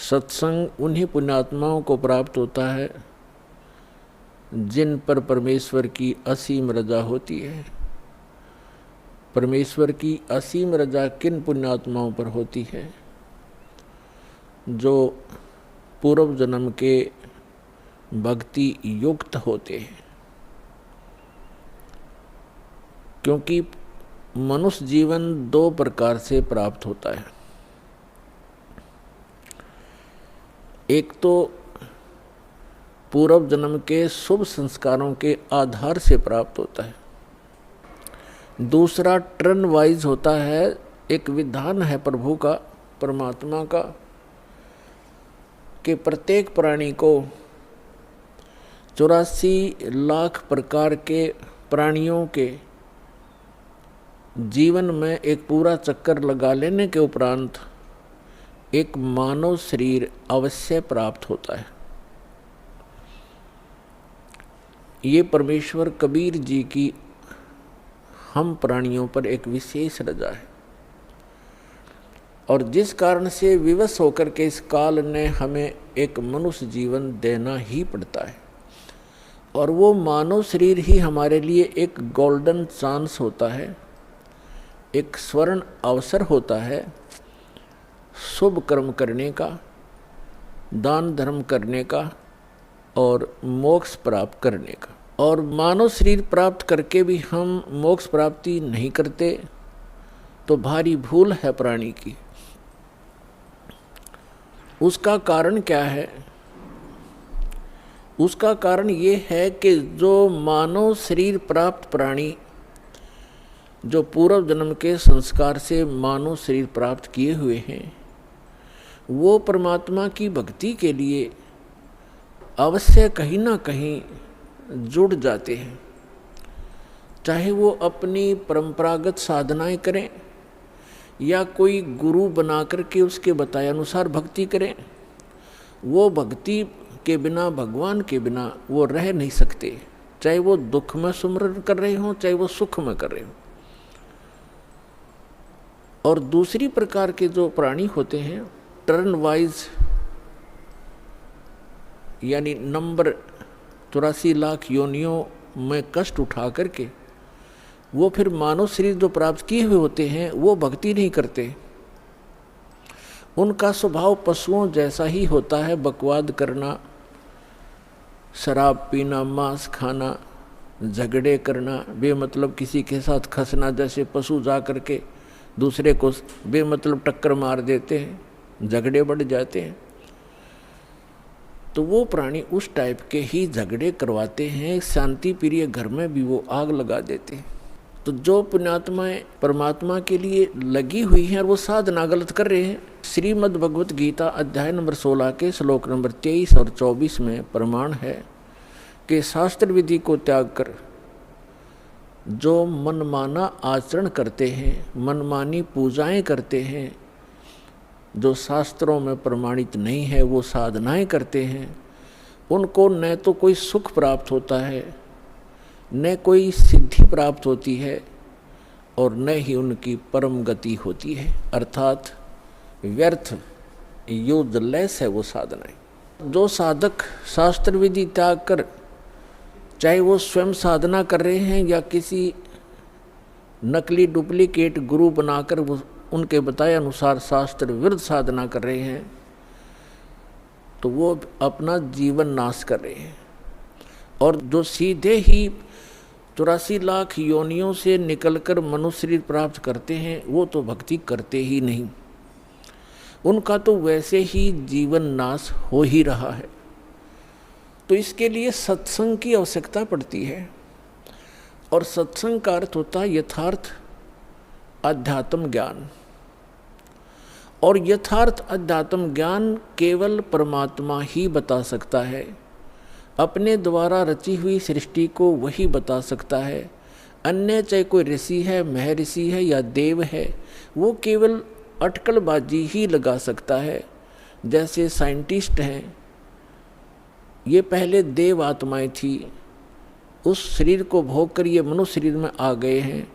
सत्संग उन्हीं पुण्यात्माओं को प्राप्त होता है जिन पर परमेश्वर की असीम रजा होती है। परमेश्वर की असीम रजा किन पुण्यात्माओं पर होती है? जो पूर्व जन्म के भक्ति युक्त होते हैं। क्योंकि मनुष्य जीवन दो प्रकार से प्राप्त होता है। एक तो पूर्व जन्म के शुभ संस्कारों के आधार से प्राप्त होता है। दूसरा टर्न वाइज होता है, एक विधान है प्रभु का, परमात्मा का, कि प्रत्येक प्राणी को 84 लाख प्रकार के प्राणियों के जीवन में एक पूरा चक्कर लगा लेने के उपरांत एक मानव शरीर अवश्य प्राप्त होता है। ये परमेश्वर कबीर जी की हम प्राणियों पर एक विशेष रजा है, और जिस कारण से विवश होकर के इस काल ने हमें एक मनुष्य जीवन देना ही पड़ता है। और वो मानव शरीर ही हमारे लिए एक गोल्डन चांस होता है, एक स्वर्ण अवसर होता है शुभ कर्म करने का, दान धर्म करने का और मोक्ष प्राप्त करने का। और मानव शरीर प्राप्त करके भी हम मोक्ष प्राप्ति नहीं करते तो भारी भूल है प्राणी की। उसका कारण क्या है? उसका कारण ये है कि जो मानव शरीर प्राप्त प्राणी जो पूर्व जन्म के संस्कार से मानव शरीर प्राप्त किए हुए हैं, वो परमात्मा की भक्ति के लिए अवश्य कहीं ना कहीं जुड़ जाते हैं। चाहे वो अपनी परंपरागत साधनाएं करें या कोई गुरु बना करके उसके बताए अनुसार भक्ति करें, वो भक्ति के बिना, भगवान के बिना वो रह नहीं सकते। चाहे वो दुख में सुमरन कर रहे हों, चाहे वो सुख में कर रहे हों। और दूसरी प्रकार के जो प्राणी होते हैं, टर्न वाइज, यानी नंबर 84 लाख योनियों में कष्ट उठा करके वो फिर मानव शरीर जो प्राप्त किए हुए होते हैं वो भक्ति नहीं करते। उनका स्वभाव पशुओं जैसा ही होता है, बकवाद करना, शराब पीना, मांस खाना, झगड़े करना, बेमतलब किसी के साथ खसना, जैसे पशु जा करके दूसरे को बेमतलब टक्कर मार देते हैं, झगड़े बढ़ जाते हैं। तो वो प्राणी उस टाइप के ही झगड़े करवाते हैं। शांति प्रिय घर में भी वो आग लगा देते हैं। तो जो पुण्यात्माएं परमात्मा के लिए लगी हुई हैं और वो साधना गलत कर रहे हैं, श्रीमद् भगवत गीता अध्याय नंबर 16 के श्लोक नंबर 23 और 24 में प्रमाण है कि शास्त्र विधि को त्याग कर जो मनमाना आचरण करते हैं, मनमानी पूजाएं करते हैं, जो शास्त्रों में प्रमाणित नहीं है, वो साधनाएं करते हैं, उनको न तो कोई सुख प्राप्त होता है, न कोई सिद्धि प्राप्त होती है, और न ही उनकी परम गति होती है। अर्थात व्यर्थ, यूजलेस है वो साधनाएं। जो साधक शास्त्र विधि त्याग कर, चाहे वो स्वयं साधना कर रहे हैं या किसी नकली डुप्लीकेट गुरु बनाकर वो उनके बताए अनुसार शास्त्र विरुद्ध साधना कर रहे हैं, तो वो अपना जीवन नाश कर रहे हैं। और जो सीधे ही 84 लाख योनियों से निकलकर मनुष्य शरीर प्राप्त करते हैं, वो तो भक्ति करते ही नहीं। उनका तो वैसे ही जीवन नाश हो ही रहा है। तो इसके लिए सत्संग की आवश्यकता पड़ती है। और सत्संग का अर्थ होता है यथार्थ अध्यात्म ज्ञान। और यथार्थ अध्यात्म ज्ञान केवल परमात्मा ही बता सकता है। अपने द्वारा रची हुई सृष्टि को वही बता सकता है। अन्य चाहे कोई ऋषि है, महर्षि है या देव है, वो केवल अटकलबाजी ही लगा सकता है। जैसे साइंटिस्ट हैं, ये पहले देव आत्माएं थी, उस शरीर को भोग कर ये मनुष्य शरीर में आ गए हैं।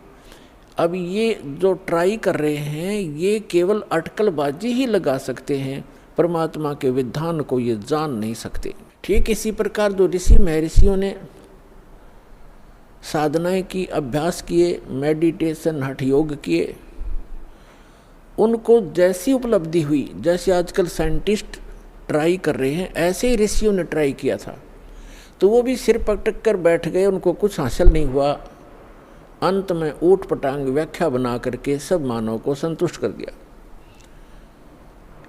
अब ये जो ट्राई कर रहे हैं, ये केवल अटकलबाजी ही लगा सकते हैं, परमात्मा के विधान को ये जान नहीं सकते। ठीक इसी प्रकार जो ऋषि महर्षियों ने साधनाएं की, अभ्यास किए, मेडिटेशन हठ योग किए, उनको जैसी उपलब्धि हुई, जैसे आजकल साइंटिस्ट ट्राई कर रहे हैं, ऐसे ही ऋषियों ने ट्राई किया था। तो वो भी सिर पटक कर बैठ गए, उनको कुछ हासिल नहीं हुआ। अंत में ऊट पटांग व्याख्या बना करके सब मानव को संतुष्ट कर दिया।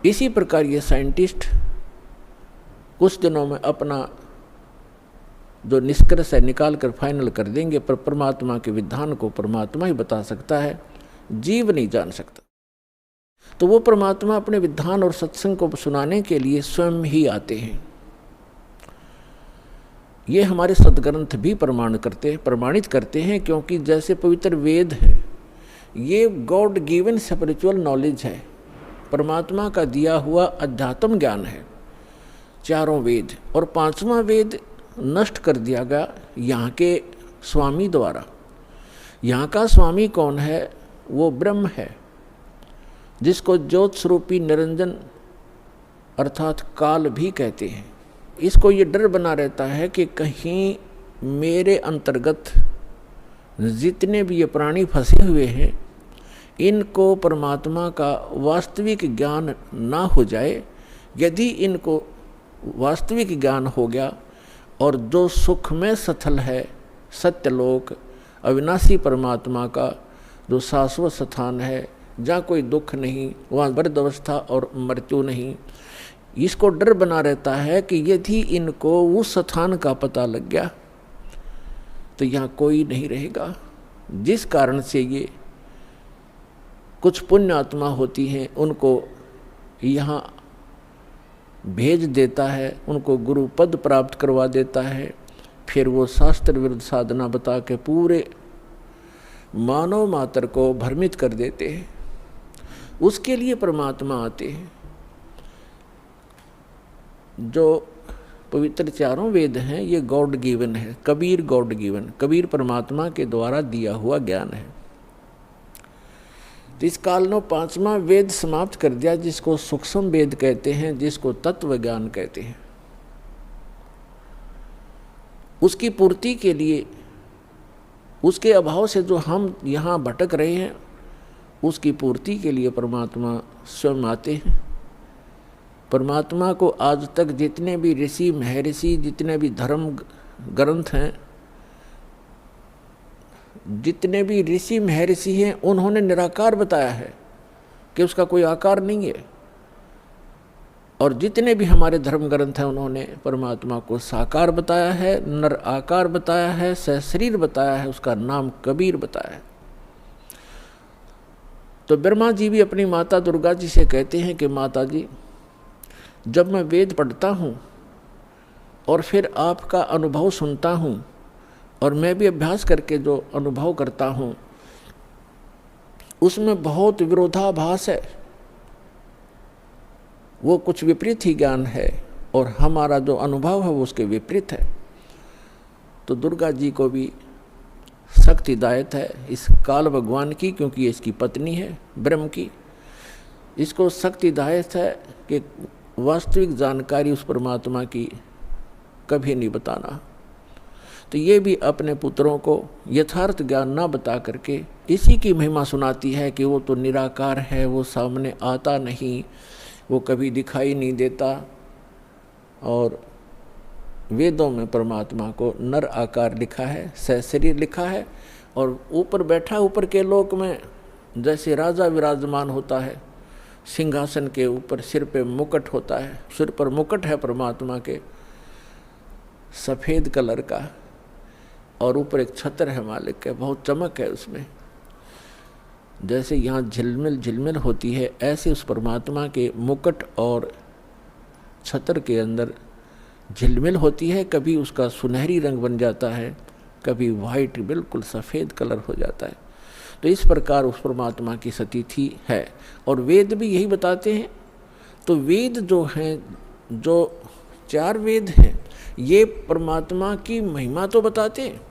इसी प्रकार ये साइंटिस्ट कुछ दिनों में अपना जो निष्कर्ष है निकाल कर फाइनल कर देंगे, पर परमात्मा के विधान को परमात्मा ही बता सकता है, जीव नहीं जान सकता। तो वो परमात्मा अपने विधान और सत्संग को सुनाने के लिए स्वयं ही आते हैं। ये हमारे सदग्रंथ भी प्रमाणित करते हैं, क्योंकि जैसे पवित्र वेद है, ये गॉड गिवन स्पिरिचुअल नॉलेज है, परमात्मा का दिया हुआ अध्यात्म ज्ञान है, चारों वेद। और पांचवा वेद नष्ट कर दिया गया यहाँ के स्वामी द्वारा। यहाँ का स्वामी कौन है? वो ब्रह्म है, जिसको ज्योत स्वरूपी निरंजन अर्थात काल भी कहते हैं। इसको ये डर बना रहता है कि कहीं मेरे अंतर्गत जितने भी ये प्राणी फंसे हुए हैं, इनको परमात्मा का वास्तविक ज्ञान ना हो जाए। यदि इनको वास्तविक ज्ञान हो गया और जो सुख में सथल है, सत्यलोक अविनाशी परमात्मा का जो शाश्वत स्थान है, जहाँ कोई दुख नहीं, वहाँ वृद्धावस्था और मृत्यु नहीं, इसको डर बना रहता है कि यदि इनको उस स्थान का पता लग गया तो यहाँ कोई नहीं रहेगा। जिस कारण से ये कुछ पुण्य आत्मा होती हैं, उनको यहाँ भेज देता है, उनको गुरु पद प्राप्त करवा देता है। फिर वो शास्त्र विरुद्ध साधना बता के पूरे मानव मात्र को भ्रमित कर देते हैं। उसके लिए परमात्मा आते हैं। जो पवित्र चारों वेद हैं, ये गॉड गिवन है, कबीर गॉड गिवन, कबीर परमात्मा के द्वारा दिया हुआ ज्ञान है। तो इस काल ने पांचवा वेद समाप्त कर दिया, जिसको सूक्ष्म वेद कहते हैं, जिसको तत्व ज्ञान कहते हैं। उसकी पूर्ति के लिए, उसके अभाव से जो हम यहाँ भटक रहे हैं, उसकी पूर्ति के लिए परमात्मा स्वयं आते हैं। परमात्मा को आज तक जितने भी ऋषि महर्षि, जितने भी धर्म ग्रंथ हैं, जितने भी ऋषि महर्षि हैं, उन्होंने निराकार बताया है कि उसका कोई आकार नहीं है। और जितने भी हमारे धर्म ग्रंथ हैं, उन्होंने परमात्मा को साकार बताया है, नर आकार बताया है, सशरीर बताया है, उसका नाम कबीर बताया है। तो ब्रह्मा जी भी अपनी माता दुर्गा जी से कहते हैं कि माता जी, जब मैं वेद पढ़ता हूँ और फिर आपका अनुभव सुनता हूँ, और मैं भी अभ्यास करके जो अनुभव करता हूँ, उसमें बहुत विरोधाभास है, वो कुछ विपरीत ही ज्ञान है, और हमारा जो अनुभव है वो उसके विपरीत है। तो दुर्गा जी को भी सख्त हिदायत है इस काल भगवान की, क्योंकि ये इसकी पत्नी है ब्रह्म की। इसको सख्त हिदायत है कि वास्तविक जानकारी उस परमात्मा की कभी नहीं बताना। तो ये भी अपने पुत्रों को यथार्थ ज्ञान ना बता करके इसी की महिमा सुनाती है कि वो तो निराकार है, वो सामने आता नहीं, वो कभी दिखाई नहीं देता। और वेदों में परमात्मा को नर आकार लिखा है, सशरीर लिखा है, और ऊपर बैठा ऊपर के लोक में जैसे राजा विराजमान होता है, सिंहासन के ऊपर सिर पे मुकुट होता है, सिर पर मुकुट है परमात्मा के सफ़ेद कलर का, और ऊपर एक छत्र है मालिक के, बहुत चमक है उसमें। जैसे यहाँ झिलमिल झिलमिल होती है, ऐसे उस परमात्मा के मुकुट और छत्र के अंदर झिलमिल होती है। कभी उसका सुनहरी रंग बन जाता है, कभी वाइट बिल्कुल सफ़ेद कलर हो जाता है। तो इस प्रकार उस परमात्मा की स्थिति है, और वेद भी यही बताते हैं। तो वेद जो हैं, जो चार वेद हैं, ये परमात्मा की महिमा तो बताते हैं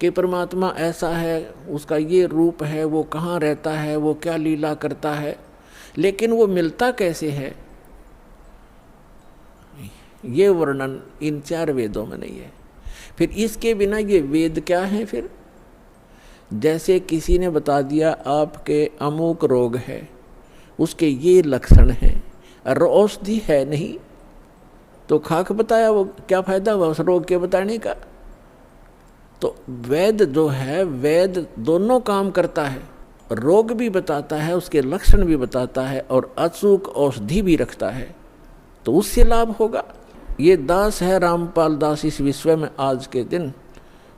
कि परमात्मा ऐसा है, उसका ये रूप है, वो कहाँ रहता है, वो क्या लीला करता है, लेकिन वो मिलता कैसे है, ये वर्णन इन 4 वेदों में नहीं है। फिर इसके बिना ये वेद क्या है? फिर जैसे किसी ने बता दिया आपके अमुक रोग है, उसके ये लक्षण हैं और औषधि है नहीं, तो खाक बताया, वो क्या फायदा हुआ उस रोग के बताने का? तो वेद जो है, वेद दोनों काम करता है, रोग भी बताता है, उसके लक्षण भी बताता है और अचूक औषधि भी रखता है, तो उससे लाभ होगा। ये दास है रामपाल दास इस विश्व में आज के दिन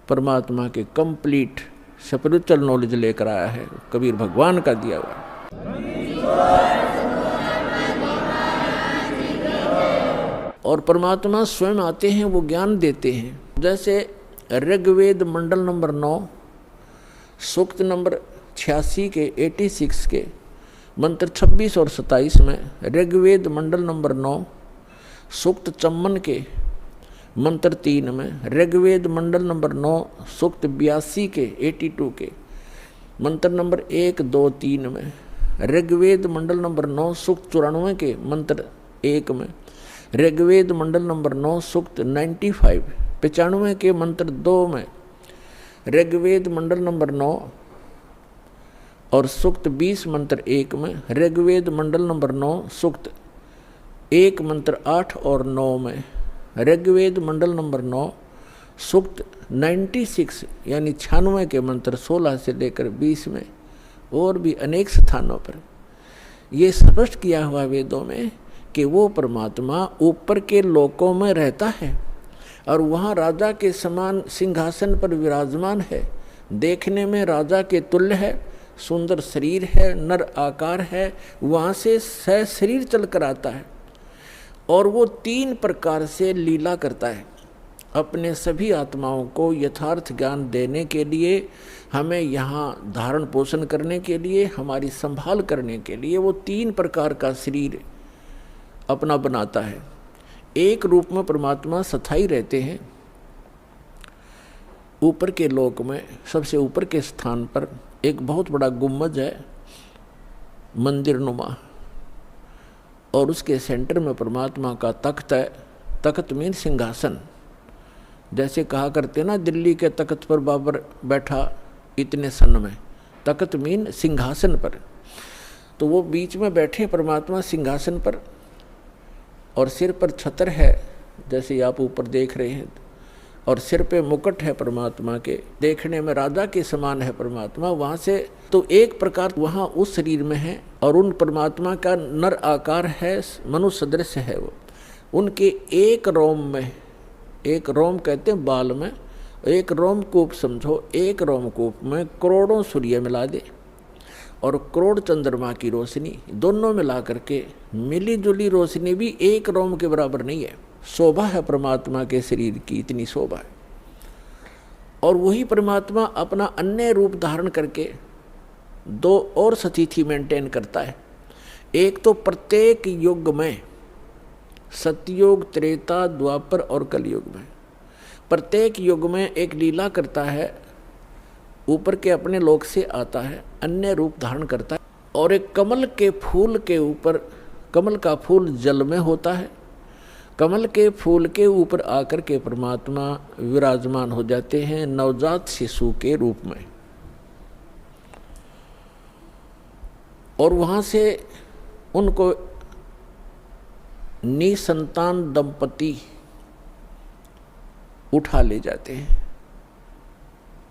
परमात्मा के कंप्लीट स्पिरिचुअल नॉलेज लेकर आया है, कबीर भगवान का दिया हुआ। और परमात्मा स्वयं आते हैं, वो ज्ञान देते हैं। जैसे ऋग्वेद मंडल नंबर 9 सूक्त नंबर 86 के 86 के मंत्र 26 और 27 में, ऋग्वेद मंडल नंबर 9 सूक्त 54 के मंत्र 3 में, ऋग्वेद मंडल नंबर 9 सूक्त 82 के 82 के मंत्र नंबर 1, 2, 3 में, ऋग्वेद मंडल नंबर 9 सूक्त 94 के मंत्र 1 में, ऋग्वेद मंडल नंबर 9 सूक्त 95 के मंत्र 2 में, ऋग्वेद मंडल नंबर 9 और सूक्त 20 मंत्र 1 में, ऋग्वेद मंडल नंबर 9 सूक्त 1 मंत्र 8 और 9 में, ऋग्वेद मंडल नंबर 9 सूक्त 96 यानी 96 के मंत्र 16 से लेकर 20 में, और भी अनेक स्थानों पर ये स्पष्ट किया हुआ वेदों में कि वो परमात्मा ऊपर के लोकों में रहता है और वहाँ राजा के समान सिंहासन पर विराजमान है, देखने में राजा के तुल्य है, सुंदर शरीर है, नर आकार है, वहाँ से शरीर चल कर आता है और वो 3 प्रकार से लीला करता है। अपने सभी आत्माओं को यथार्थ ज्ञान देने के लिए, हमें यहाँ धारण पोषण करने के लिए, हमारी संभाल करने के लिए वो 3 प्रकार का शरीर अपना बनाता है। एक रूप में परमात्मा स्थायी रहते हैं ऊपर के लोक में, सबसे ऊपर के स्थान पर एक बहुत बड़ा गुम्बज है मंदिर नुमा, और उसके सेंटर में परमात्मा का तख्त है। तख्त मीन सिंहासन, जैसे कहा करते ना दिल्ली के तख्त पर बाबर बैठा इतने सन में, तख्त मीन सिंहासन पर। तो वो बीच में बैठे परमात्मा सिंहासन पर, और सिर पर छतर है जैसे आप ऊपर देख रहे हैं, और सिर पे मुकुट है परमात्मा के, देखने में राजा के समान है परमात्मा। वहाँ से तो एक प्रकार वहाँ उस शरीर में है, और उन परमात्मा का नर आकार है, मनुष्य सदृश है वो। उनके एक रोम में, एक रोम कहते हैं बाल में, एक रोमकूप समझो, एक रोमकूप में करोड़ों सूर्य मिला दे और करोड़ चंद्रमा की रोशनी, दोनों मिला करके मिली जुली रोशनी भी एक रोम के बराबर नहीं है। शोभा है परमात्मा के शरीर की, इतनी शोभा है। और वही परमात्मा अपना अन्य रूप धारण करके 2 और स्थिति मेंटेन करता है। एक तो प्रत्येक युग में, सतयुग, त्रेता, द्वापर और कलयुग में, प्रत्येक युग में एक लीला करता है, ऊपर के अपने लोक से आता है, अन्य रूप धारण करता है। और एक कमल के फूल के ऊपर, कमल का फूल जल में होता है, कमल के फूल के ऊपर आकर के परमात्मा विराजमान हो जाते हैं नवजात शिशु के रूप में। और वहाँ से उनको निसंतान दंपति उठा ले जाते हैं,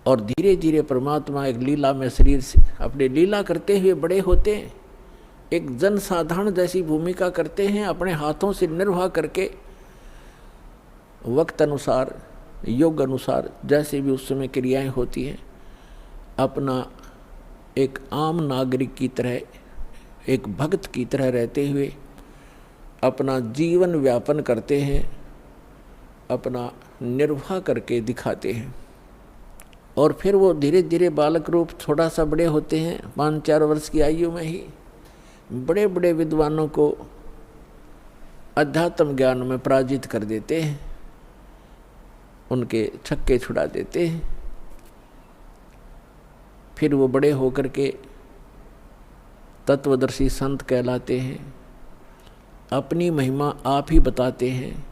और धीरे धीरे परमात्मा एक लीला में शरीर से अपने लीला करते हुए बड़े होते हैं। एक जन साधारण जैसी भूमिका करते हैं, अपने हाथों से निर्वाह करके, वक्त अनुसार, योग अनुसार, जैसे भी उस समय क्रियाएं होती हैं, अपना एक आम नागरिक की तरह, एक भक्त की तरह रहते हुए अपना जीवन व्यापन करते हैं, अपना निर्वाह करके दिखाते हैं। और फिर वो धीरे धीरे बालक रूप थोड़ा सा बड़े होते हैं, 5-4 वर्ष की आयु में ही बड़े बड़े विद्वानों को अध्यात्म ज्ञान में पराजित कर देते हैं, उनके छक्के छुड़ा देते हैं। फिर वो बड़े होकर के तत्वदर्शी संत कहलाते हैं, अपनी महिमा आप ही बताते हैं।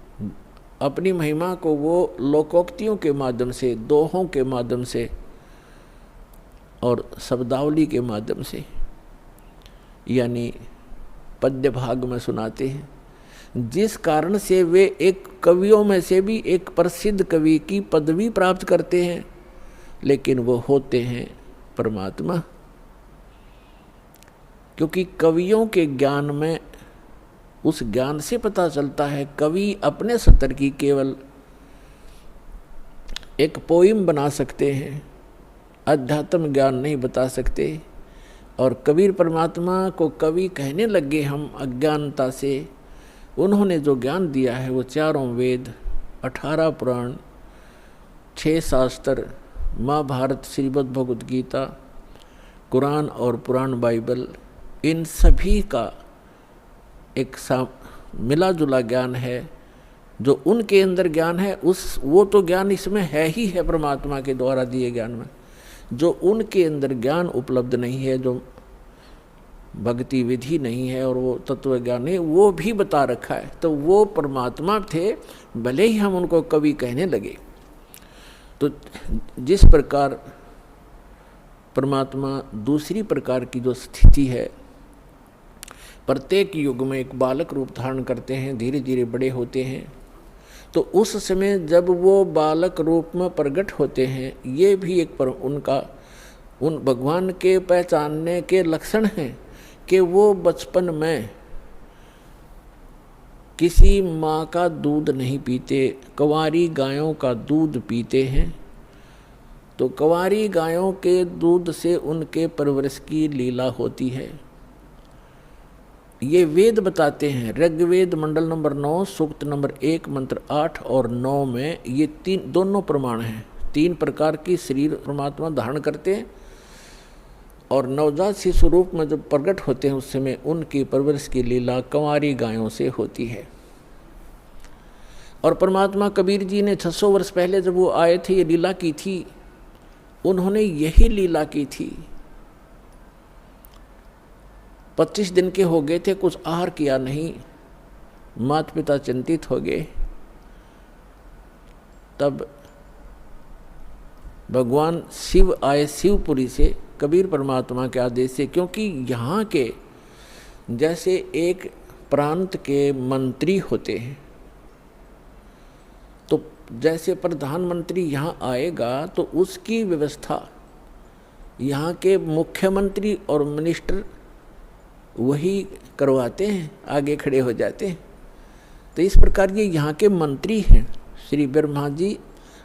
अपनी महिमा को वो लोकोक्तियों के माध्यम से, दोहों के माध्यम से और शब्दावली के माध्यम से, यानी पद्य भाग में सुनाते हैं, जिस कारण से वे एक कवियों में से भी एक प्रसिद्ध कवि की पदवी प्राप्त करते हैं, लेकिन वो होते हैं परमात्मा। क्योंकि कवियों के ज्ञान में, उस ज्ञान से पता चलता है, कवि अपने स्तर की केवल एक पोइम बना सकते हैं, अध्यात्म ज्ञान नहीं बता सकते। और कबीर परमात्मा को कवि कहने लगे हम अज्ञानता से। उन्होंने जो ज्ञान दिया है वो 4 वेद, 18 पुराण, 6 शास्त्र, महाभारत, श्रीमद् भगवद गीता, कुरान और पुराण बाइबल, इन सभी का एक मिला जुला ज्ञान है। जो उनके अंदर ज्ञान है वो तो ज्ञान इसमें है ही है, परमात्मा के द्वारा दिए ज्ञान में। जो उनके अंदर ज्ञान उपलब्ध नहीं है, जो भक्ति विधि नहीं है और वो तत्व ज्ञान नहीं, वो भी बता रखा है। तो वो परमात्मा थे, भले ही हम उनको कवि कहने लगे। तो जिस प्रकार परमात्मा दूसरी प्रकार की जो स्थिति है, प्रत्येक युग में एक बालक रूप धारण करते हैं, धीरे धीरे बड़े होते हैं। तो उस समय जब वो बालक रूप में प्रकट होते हैं, ये भी एक उन भगवान के पहचानने के लक्षण हैं कि वो बचपन में किसी माँ का दूध नहीं पीते, कंवारी गायों का दूध पीते हैं। तो कंवारी गायों के दूध से उनके परवरिश की लीला होती है। ये वेद बताते हैं। ऋग्वेद मंडल नंबर 9 सूक्त नंबर 1 मंत्र 8 और 9 में ये दोनों प्रमाण हैं। 3 प्रकार की शरीर परमात्मा धारण करते हैं और नवजात शिशु रूप में जब प्रकट होते हैं उस समय उनकी परवरिश की लीला कंवारी गायों से होती है। और परमात्मा कबीर जी ने 600 वर्ष पहले जब वो आए थे, ये लीला की थी, उन्होंने यही लीला की थी। 25 दिन के हो गए थे, कुछ आहार किया नहीं, माता पिता चिंतित हो गए। तब भगवान शिव आए शिवपुरी से कबीर परमात्मा के आदेश से, क्योंकि यहाँ के जैसे एक प्रांत के मंत्री होते हैं, तो जैसे प्रधानमंत्री यहाँ आएगा तो उसकी व्यवस्था यहाँ के मुख्यमंत्री और मिनिस्टर वही करवाते हैं, आगे खड़े हो जाते हैं। तो इस प्रकार ये यहाँ के मंत्री हैं। श्री ब्रह्मा जी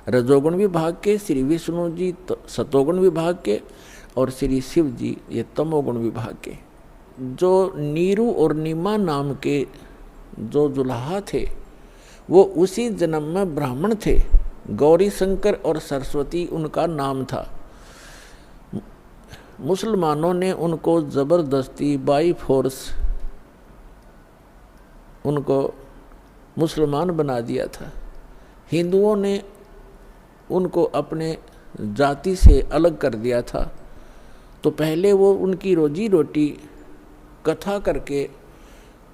रजोगुण विभाग के, श्री विष्णु जी सतोगुण विभाग के और श्री शिव जी ये तमोगुण विभाग के। जो नीरू और नीमा नाम के जो जुलाहा थे वो उसी जन्म में ब्राह्मण थे। गौरी शंकर और सरस्वती उनका नाम था। मुसलमानों ने उनको ज़बरदस्ती बाई फोर्स उनको मुसलमान बना दिया था। हिंदुओं ने उनको अपने जाति से अलग कर दिया था। तो पहले वो उनकी रोजी रोटी कथा करके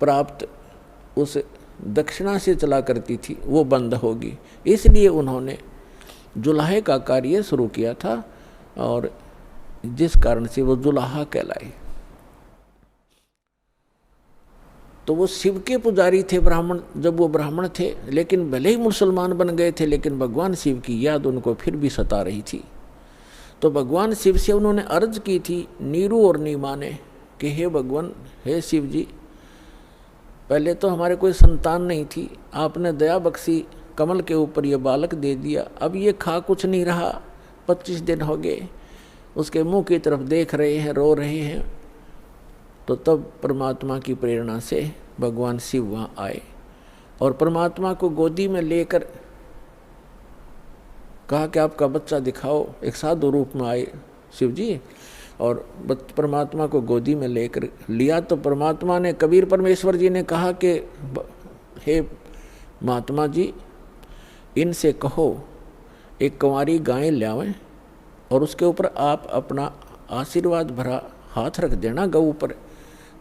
प्राप्त उस दक्षिणा से चला करती थी, वो बंद होगी। इसलिए उन्होंने जुलाहे का कार्य शुरू किया था और जिस कारण से वो जुलाहा कहलाए। तो वो शिव के पुजारी थे ब्राह्मण, जब वो ब्राह्मण थे, लेकिन भले ही मुसलमान बन गए थे, लेकिन भगवान शिव की याद उनको फिर भी सता रही थी। तो भगवान शिव से उन्होंने अर्ज की थी, नीरू और नीमा ने, कि हे भगवान, हे शिव जी, पहले तो हमारे कोई संतान नहीं थी, आपने दया बख्शी, कमल के ऊपर ये बालक दे दिया, अब ये खा कुछ नहीं रहा, 25 दिन हो गए, उसके मुंह की तरफ देख रहे हैं, रो रहे हैं। तो तब परमात्मा की प्रेरणा से भगवान शिव वहाँ आए और परमात्मा को गोदी में लेकर कहा कि आपका बच्चा दिखाओ। एक साधु रूप में आए शिव जी और परमात्मा को गोदी में लेकर लिया। तो परमात्मा ने, कबीर परमेश्वर जी ने कहा कि हे महात्मा जी, इनसे कहो एक कंवारी गाय लावें और उसके ऊपर आप अपना आशीर्वाद भरा हाथ रख देना गऊ पर,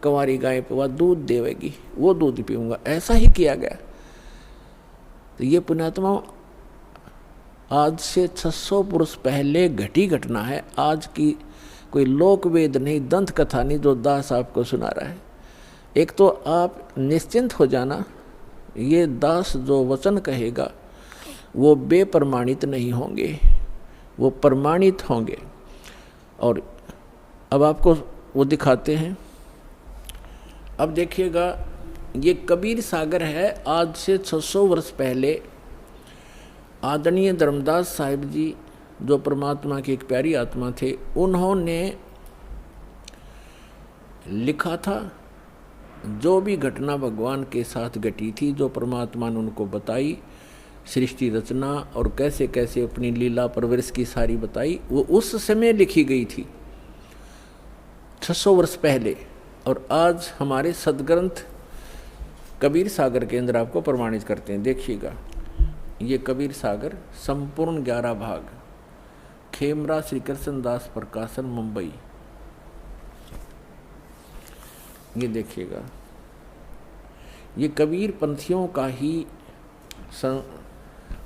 कंवारी गाय पे वह दूध देवेगी, वो दूध पीऊँगा, ऐसा ही किया गया। तो ये पुण्यात्मा आज से 600 पुरुष पहले घटी घटना है, आज की कोई लोक वेद नहीं, दंत कथा नहीं जो दास आपको सुना रहा है। एक तो आप निश्चिंत हो जाना, ये दास जो वचन कहेगा वो बेप्रमाणित नहीं होंगे, वो प्रमाणित होंगे। और अब आपको वो दिखाते हैं। अब देखिएगा, ये कबीर सागर है। आज से 600 वर्ष पहले आदरणीय धर्मदास साहिब जी, जो परमात्मा की एक प्यारी आत्मा थे, उन्होंने लिखा था जो भी घटना भगवान के साथ घटी थी, जो परमात्मा ने उनको बताई, सृष्टि रचना और कैसे कैसे अपनी लीला परवरिश की सारी बताई, वो उस समय लिखी गई थी 600 वर्ष पहले। और आज हमारे सदग्रंथ कबीर सागर के अंदर आपको प्रमाणित करते हैं। देखिएगा, ये कबीर सागर संपूर्ण 11 भाग, खेमरा श्री कृष्ण दास प्रकाशन, मुंबई। ये देखिएगा, ये कबीर पंथियों का ही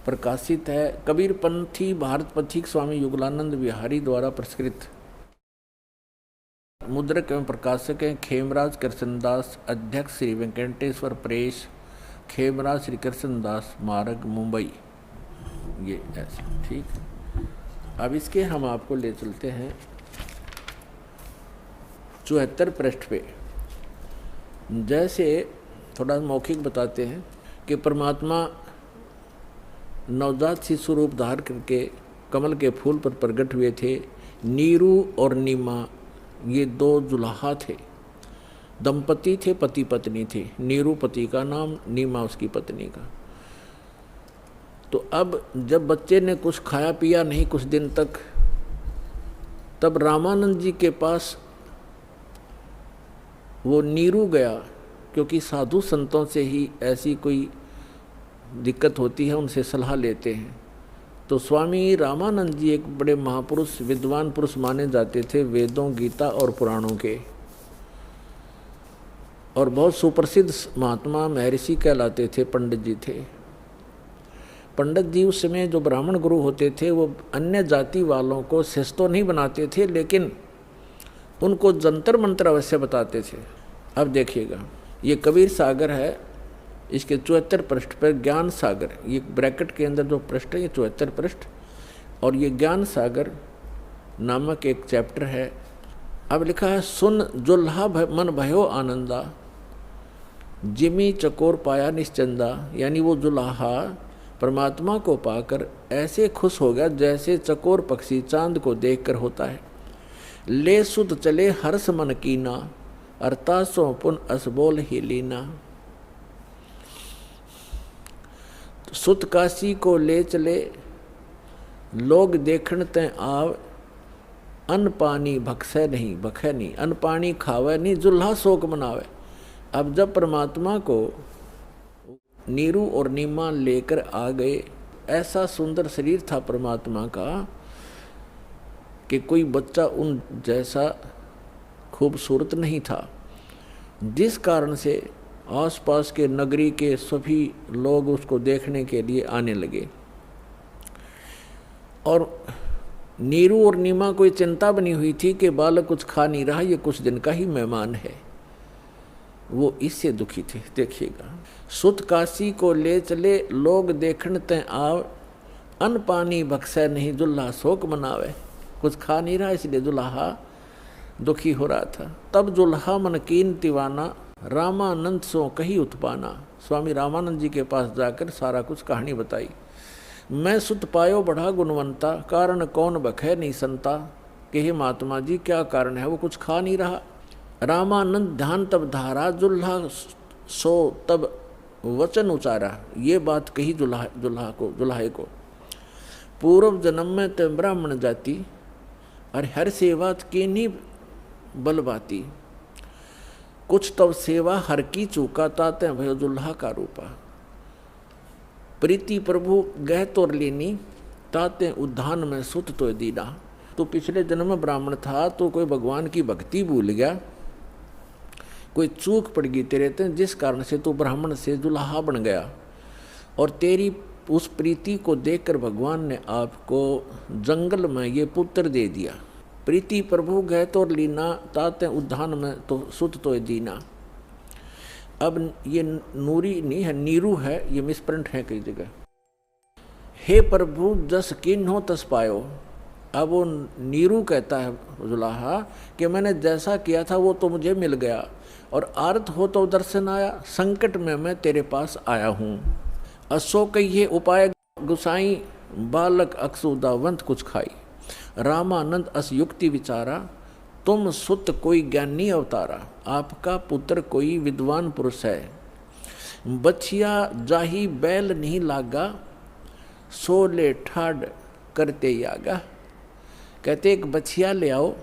प्रकाशित है। कबीर पंथी भारत पथिक स्वामी युगलानंद विहारी द्वारा प्रस्कृत। मुद्रक एवं प्रकाशक हैं खेमराज कृष्णदास, अध्यक्ष श्री वेंकटेश्वर प्रेस, खेमराज श्री कृष्णदास मार्ग, मुंबई। ये ऐसे ठीक। अब इसके हम आपको ले चलते हैं 74 पृष्ठ पे। जैसे थोड़ा मौखिक बताते हैं कि परमात्मा नवजात शिशु रूप धार करके कमल के फूल पर प्रकट हुए थे। नीरू और नीमा ये 2 जुलाहा थे, दंपति थे, पति पत्नी थे। नीरू पति का नाम, नीमा उसकी पत्नी का। तो अब जब बच्चे ने कुछ खाया पिया नहीं कुछ दिन तक, तब रामानंद जी के पास वो नीरू गया, क्योंकि साधु संतों से ही ऐसी कोई दिक्कत होती है, उनसे सलाह लेते हैं। तो स्वामी रामानंद जी एक बड़े महापुरुष, विद्वान पुरुष माने जाते थे, वेदों, गीता और पुराणों के, और बहुत सुप्रसिद्ध महात्मा महर्षि कहलाते थे, पंडित जी थे। पंडित जी उस समय जो ब्राह्मण गुरु होते थे, वो अन्य जाति वालों को शिष्य तो नहीं बनाते थे, लेकिन उनको जंतर मंत्र अवश्य बताते थे। अब देखिएगा, ये कबीर सागर है, इसके 74 पृष्ठ पर ज्ञान सागर, ये ब्रैकेट के अंदर जो पृष्ठ है ये 74 पृष्ठ, और ये ज्ञान सागर नामक एक चैप्टर है। अब लिखा है, सुन जुल्हा मन भयो आनंदा, जिमी चकोर पाया निश्चंदा। यानी वो जुल्हा परमात्मा को पाकर ऐसे खुश हो गया जैसे चकोर पक्षी चांद को देखकर होता है। ले सुध चले हर्ष मन कीना, अरतासों पुन असबोल ही लीना। सुत काशी को ले चले, लोग देखण तय आव, अन्न पानी भक्सै नहीं, भखै नहीं, अन्न पानी खावे नहीं, जुल्हा शोक मनावे। अब जब परमात्मा को नीरू और नीमा लेकर आ गए, ऐसा सुंदर शरीर था परमात्मा का कि कोई बच्चा उन जैसा खूबसूरत नहीं था, जिस कारण से आसपास के नगरी के सभी लोग उसको देखने के लिए आने लगे। और नीरू और नीमा कोई चिंता बनी हुई थी कि बालक कुछ खा नहीं रहा, ये कुछ दिन का ही मेहमान है, वो इससे दुखी थे। देखिएगा, सुत काशी को ले चले, लोग देखण तय आव, अन्न पानी बख्शै नहीं, जुल्हा शोक मनावे। कुछ खा नहीं रहा इसलिए जुल्हा दुखी हो रहा था। तब जुल्हा मन कीन तिवाना, रामानंद सो कही उत्पाना। स्वामी रामानंद जी के पास जाकर सारा कुछ कहानी बताई। मैं सुत पायो बढ़ा गुणवंता, कारण कौन बखै नहीं संता। कि हे महात्मा जी, क्या कारण है, वो कुछ खा नहीं रहा। रामानंद ध्यान तब धारा, जुल्हा सो तब वचन उचारा। ये बात कही जुल्हाए को, पूर्व जन्म में तो ब्राह्मण जाति, और हर सेवा की नहीं बलबाती। कुछ तब सेवा हर की चूका, ताते भयो जुल्हा का रूपा। प्रीति प्रभु गह तोर लीनी, ताते उद्धान में सुत तो दीना। तो पिछले जन्म में ब्राह्मण था, तो कोई भगवान की भक्ति भूल गया, कोई चूक पड़ गई तेरे ते, जिस कारण से तू ब्राह्मण से दुल्हा बन गया, और तेरी उस प्रीति को देखकर भगवान ने आपको जंगल में ये पुत्र दे दिया। प्रीति प्रभु गए तो लीना, ताते उद्धान में तो सुत तो दीना। अब ये नूरी नहीं है, नीरू है, ये मिसप्रिंट है कई जगह। हे प्रभु जस किन हो तस पायो। अब वो नीरू कहता है दुल्हा कि मैंने जैसा किया था वो तो मुझे मिल गया, और आर्त हो तो दर्शन आया, संकट में मैं तेरे पास आया हूँ। असो कहिए उपाय गुसाई, बालक अक्सुदावंत कुछ खाई। रामानंद अस युक्ति विचारा, तुम सुत कोई ज्ञानी अवतारा। आपका पुत्र कोई विद्वान पुरुष है। बछिया जाही बैल नहीं लागा, सोले ठाड करते ही आगा। कहते एक बछिया ले आओ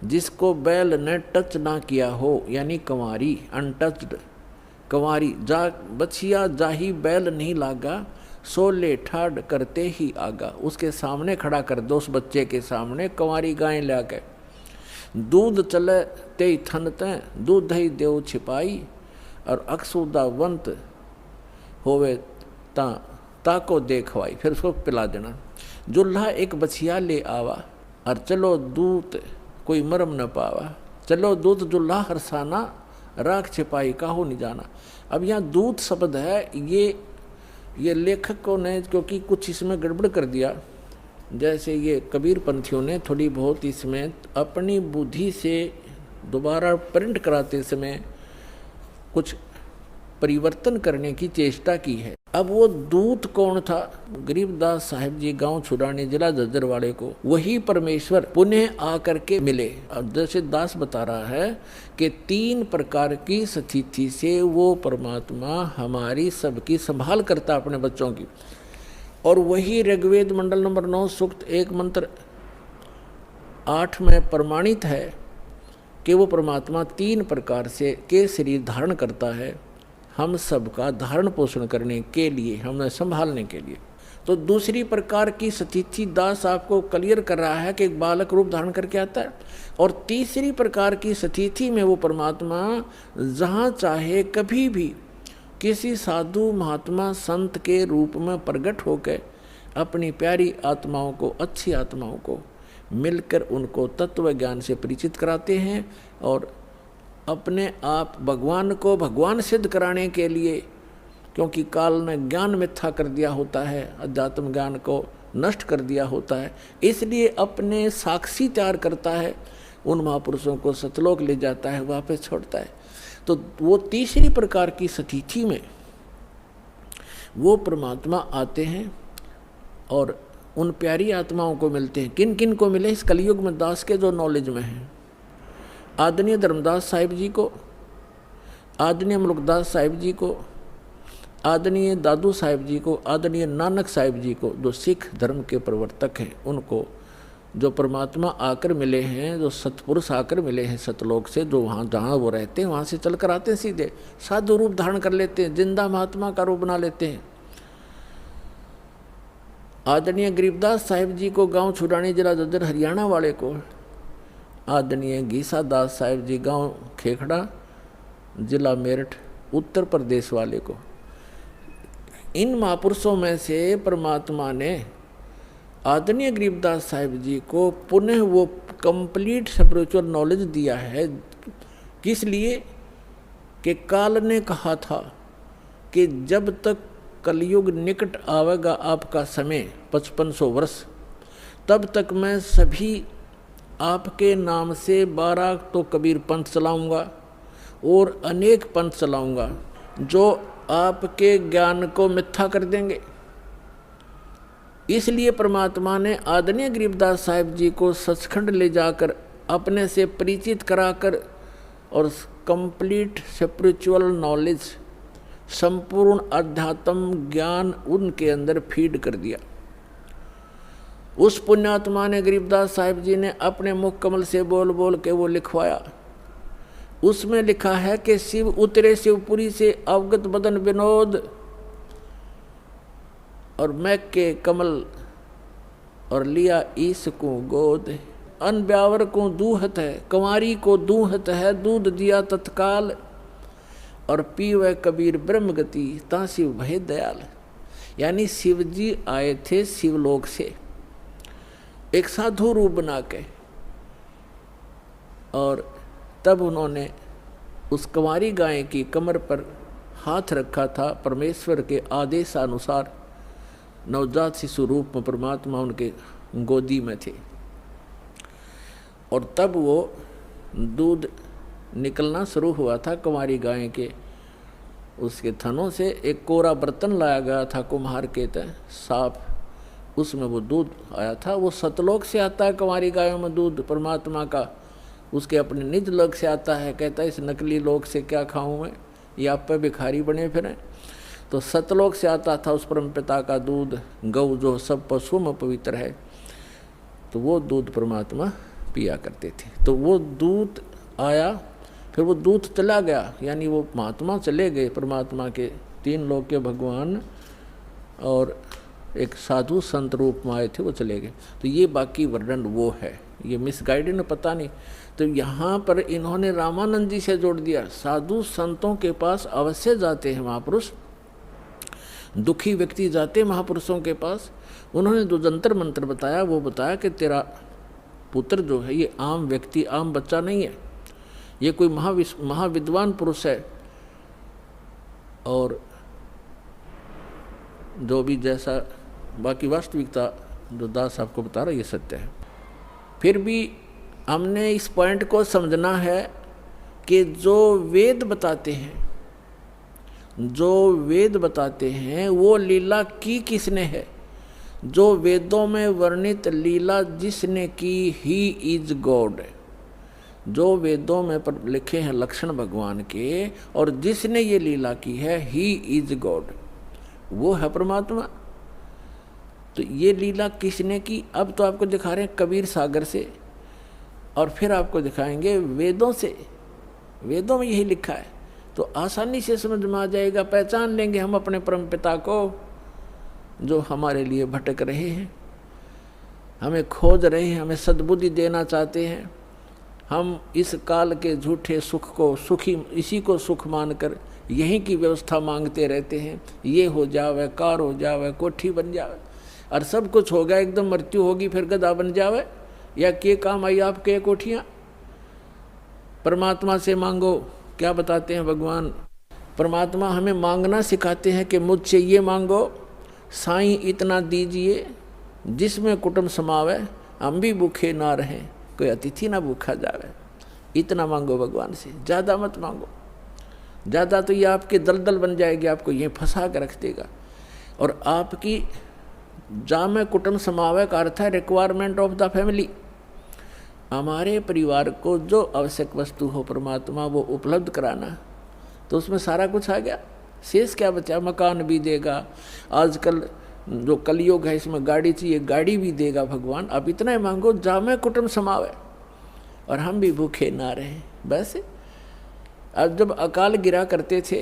जिसको बैल ने टच ना किया हो, यानी कंवारी, अनटच्ड कंवारी। बछिया जाही बैल नहीं लागा, सोले ठाड करते ही आगा। उसके सामने खड़ा कर दो, उस बच्चे के सामने कंवारी गाय ला के। दूध चले ते थन ते, दूध ही देव छिपाई। और अक्सुदावंत होवे ताको देखवाई, फिर उसको पिला देना। जुल्हा एक बछिया ले आवा, और चलो दूत कोई मरम न पावा। चलो दूत जुल्हा हरसाना, राख छिपाई काहो नहीं जाना। अब यहाँ दूत शब्द है, ये लेखकों ने क्योंकि कुछ इसमें गड़बड़ कर दिया, जैसे ये कबीर पंथियों ने थोड़ी बहुत इसमें अपनी बुद्धि से दोबारा प्रिंट कराते समय कुछ परिवर्तन करने की चेष्टा की है। अब वो दूत कौन था? गरीबदास साहिब जी गांव छुड़ानी जिला जज्जरवाड़े को वही परमेश्वर पुनः आकर के मिले। अब जैसे दास बता रहा है कि 3 प्रकार की स्थिति से वो परमात्मा हमारी सबकी संभाल करता अपने बच्चों की। और वही ऋग्वेद मंडल नंबर 9 सूक्त 1 मंत्र 8 में प्रमाणित है कि वो परमात्मा 3 प्रकार से के शरीर धारण करता है, हम सबका धारण पोषण करने के लिए, हमें संभालने के लिए। तो दूसरी प्रकार की स्थिति दास आपको क्लियर कर रहा है कि एक बालक रूप धारण करके आता है। और तीसरी प्रकार की स्थिति में वो परमात्मा जहाँ चाहे कभी भी किसी साधु महात्मा संत के रूप में प्रकट होकर अपनी प्यारी आत्माओं को, अच्छी आत्माओं को मिलकर उनको तत्व ज्ञान से परिचित कराते हैं। और अपने आप भगवान को भगवान सिद्ध कराने के लिए, क्योंकि काल ने ज्ञान मिथ्या कर दिया होता है, अध्यात्म ज्ञान को नष्ट कर दिया होता है, इसलिए अपने साक्षी तैयार करता है, उन महापुरुषों को सतलोक ले जाता है, वापस छोड़ता है। तो वो तीसरी प्रकार की स्थिति में वो परमात्मा आते हैं और उन प्यारी आत्माओं को मिलते हैं। किन किन को मिले इस कलयुग में? दास के जो नॉलेज में हैं, आदरणीय धर्मदास साहिब जी को, आदरणीय मुल्कदास साहिब जी को, आदरणीय दादू साहिब जी को, आदरणीय नानक साहिब जी को, जो सिख धर्म के प्रवर्तक हैं, उनको जो परमात्मा आकर मिले हैं, जो सतपुरुष आकर मिले हैं सतलोक से, जो वहाँ जहाँ वो रहते हैं वहाँ से चल कर आते हैं, सीधे साधु रूप धारण कर लेते हैं, जिंदा महात्मा का रूप बना लेते हैं। आदरणीय गरीबदास साहिब जी को गांव छुड़ानी जिला जज्जर हरियाणा वाले को, आदरणीय गीसा दास साहिब जी गांव खेखड़ा जिला मेरठ उत्तर प्रदेश वाले को, इन महापुरुषों में से परमात्मा ने आदरणीय गरीबदास साहिब जी को पुनः वो कंप्लीट स्पिरिचुअल नॉलेज दिया है। किस लिए? कि काल ने कहा था कि जब तक कलयुग निकट आवेगा आपका समय 5500 वर्ष, तब तक मैं सभी आपके नाम से 12 तो कबीर पंथ चलाऊंगा और अनेक पंथ चलाऊंगा जो आपके ज्ञान को मिथ्या कर देंगे। इसलिए परमात्मा ने आदरणीय गरीबदास साहिब जी को सचखंड ले जाकर अपने से परिचित कराकर और कंप्लीट स्पिरिचुअल नॉलेज, संपूर्ण अध्यात्म ज्ञान उनके अंदर फीड कर दिया। उस पुण्यात्मा ने गरीबदास साहिब जी ने अपने मुख कमल से बोल बोल के वो लिखवाया। उसमें लिखा है कि शिव उतरे शिवपुरी से अवगत बदन विनोद और मैं के कमल और लिया ईश को गोद। अन ब्यावर को दूहत है, कंवारी को दूहत है, दूध दिया तत्काल, और पीवे कबीर ब्रह्म गति, ता शिव भय दयाल। यानी शिव जी आए थे शिवलोक से एक साधु रूप बना के, और तब उन्होंने उस कंवारी गाय की कमर पर हाथ रखा था। परमेश्वर के आदेशानुसार नवजात शिशु रूप में परमात्मा उनके गोदी में थे, और तब वो दूध निकलना शुरू हुआ था कंवारी गाय के उसके थनों से। एक कोरा बर्तन लाया गया था कुम्हार के तय साफ, उसमें वो दूध आया था। वो सतलोक से आता है कंवारी गायों में दूध परमात्मा का, उसके अपने निज लोक से आता है। कहता है इस नकली लोक से क्या खाऊं मैं, ये आप पे भिखारी बने फिरें। तो सतलोक से आता था उस परम पिता का दूध, गौ जो सब पशुओं में पवित्र है, तो वो दूध परमात्मा पिया करते थे। तो वो दूध आया, फिर वो दूध चला गया, यानी वो महात्मा चले गए परमात्मा के, तीन लोक के भगवान और एक साधु संत रूप में आए थे, वो चले गए। तो ये बाकी वर्णन वो है, ये मिसगाइडेड ने पता नहीं। तो यहाँ पर इन्होंने रामानंद जी से जोड़ दिया। साधु संतों के पास अवश्य जाते हैं महापुरुष, दुखी व्यक्ति जाते महापुरुषों के पास। उन्होंने जो जंतर मंत्र बताया वो बताया कि तेरा पुत्र जो है ये आम व्यक्ति, आम बच्चा नहीं है, ये कोई महाविद्वान पुरुष है, और जो भी जैसा बाकी वास्तविकता जो दास आपको बता रहा है ये सत्य है। फिर भी हमने इस पॉइंट को समझना है कि जो वेद बताते हैं, जो वेद बताते हैं वो लीला की किसने है। जो वेदों में वर्णित लीला जिसने की ही इज गॉड। जो वेदों में पर लिखे हैं लक्षण भगवान के और जिसने ये लीला की है ही इज गॉड, वो है परमात्मा। तो ये लीला किसने की, अब तो आपको दिखा रहे हैं कबीर सागर से, और फिर आपको दिखाएंगे वेदों से। वेदों में यही लिखा है, तो आसानी से समझ में आ जाएगा, पहचान लेंगे हम अपने परम पिता को जो हमारे लिए भटक रहे हैं, हमें खोज रहे हैं, हमें सद्बुद्धि देना चाहते हैं। हम इस काल के झूठे सुख को सुखी, इसी को सुख मानकर यहीं की व्यवस्था मांगते रहते हैं। ये हो जावे, कार हो जावे, कोठी बन जावे, और सब कुछ हो गया, एकदम मृत्यु होगी फिर गधा बन जावे, या के काम आई आपके कोठियाँ। परमात्मा से मांगो, क्या बताते हैं भगवान। परमात्मा हमें मांगना सिखाते हैं कि मुझसे ये मांगो, साईं इतना दीजिए जिसमें कुटुंब समावे, हम भी भूखे ना रहें, कोई अतिथि ना भूखा जावे। इतना मांगो भगवान से, ज़्यादा मत मांगो। ज़्यादा तो ये आपके दलदल बन जाएगी, आपको ये फंसा कर रख देगा। और आपकी जामे कुटुंब समावे का अर्थ है रिक्वायरमेंट ऑफ द फैमिली। हमारे परिवार को जो आवश्यक वस्तु हो परमात्मा वो उपलब्ध कराना, तो उसमें सारा कुछ आ गया। शेष क्या बचा, मकान भी देगा, आजकल जो कलयुग है इसमें गाड़ी चाहिए, गाड़ी भी देगा भगवान। अब इतना ही मांगो जामे कुटुंब समावे और हम भी भूखे ना रहें। बस अब जब अकाल गिरा करते थे,